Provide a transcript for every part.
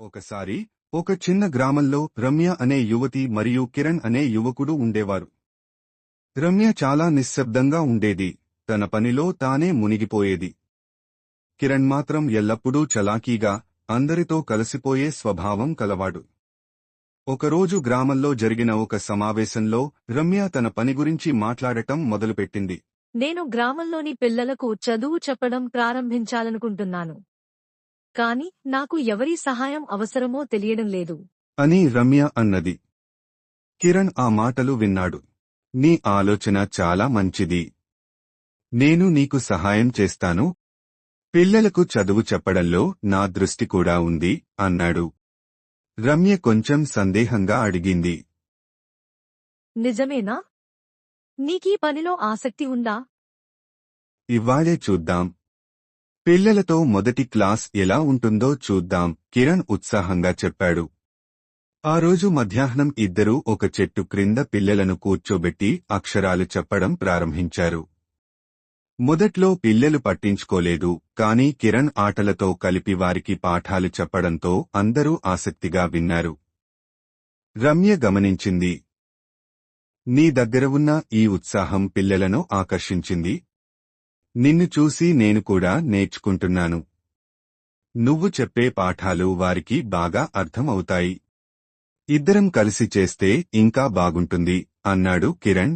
ఒకసారి ఒక చిన్న గ్రామంలో రమ్య అనే యువతి మరియు కిరణ్ అనే యువకుడు ఉండేవారు. రమ్య చాలా నిశ్శబ్దంగా ఉండేది, తన పనిలో తానే మునిగిపోయేది. కిరణ్ మాత్రం ఎల్లప్పుడూ చలాకీగా, అందరితో కలిసిపోయే స్వభావం కలవాడు. ఒకరోజు గ్రామంలో జరిగిన ఒక సమావేశంలో రమ్య తన పని గురించి మాట్లాడటం మొదలుపెట్టింది. నేను గ్రామంలోని పిల్లలకు చదువు చెప్పడం ప్రారంభించాలనుకుంటున్నాను. కాని నాకు ఎవరి సహాయం అవసరమో తెలియడం లేదు అని రమ్య అన్నది. కిరణ్ ఆ మాటలు విన్నాడు. నీ ఆలోచన చాలా మంచిది. నేను నీకు సహాయం చేస్తాను. పిల్లలకు చదువు చెప్పడంలో నా దృష్టి కూడా ఉంది అన్నాడు. రమ్య కొంచెం సందేహంగా అడిగింది. నిజమేనా? నీకీ పనిలో ఆసక్తి ఉందా? ఇవ్వాళే చూద్దాం. పిల్లలతో మొదటి క్లాస్ ఎలా ఉంటుందో చూద్దాం, కిరణ్ ఉత్సాహంగా చెప్పాడు. ఆ రోజు మధ్యాహ్నం ఇద్దరూ ఒక చెట్టు క్రింద పిల్లలను కూర్చోబెట్టి అక్షరాలు చెప్పడం ప్రారంభించారు. మొదట్లో పిల్లలు పట్టించుకోలేదు, కాని కిరణ్ ఆటలతో కలిపి వారికి పాఠాలు చెప్పడంతో అందరూ ఆసక్తిగా విన్నారు. రమ్య గమనించింది. నీ దగ్గర ఉన్న ఈ ఉత్సాహం పిల్లలను ఆకర్షించింది. నిన్ను చూసి నేను కూడా నేర్చుకుంటున్నాను. నువ్వు చెప్పే పాఠాలు వారికి బాగా అర్థం అవుతాయి. ఇద్దరం కలిసి చేస్తే ఇంకా బాగుంటుంది అన్నాడు కిరణ్.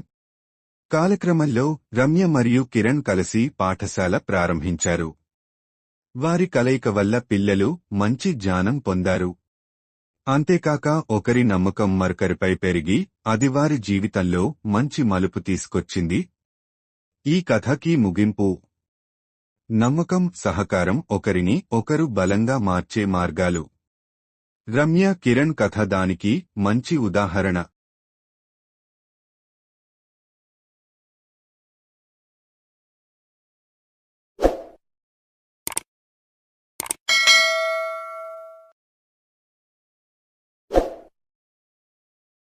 కాలక్రమంలో రమ్య మరియు కిరణ్ కలిసి పాఠశాల ప్రారంభించారు. వారి కలయిక వల్ల పిల్లలు మంచి జ్ఞానం పొందారు. అంతేకాక ఒకరి నమ్మకం మరొకరిపై పెరిగి అది వారి జీవితంలో మంచి మలుపు తీసుకొచ్చింది. ఈ కథకి ముగింపు: నమ్మకం, సహకారం ఒకరిని ఒకరు బలంగా మార్చే మార్గాలు. రమ్య కిరణ్ కథ దానికి మంచి ఉదాహరణ.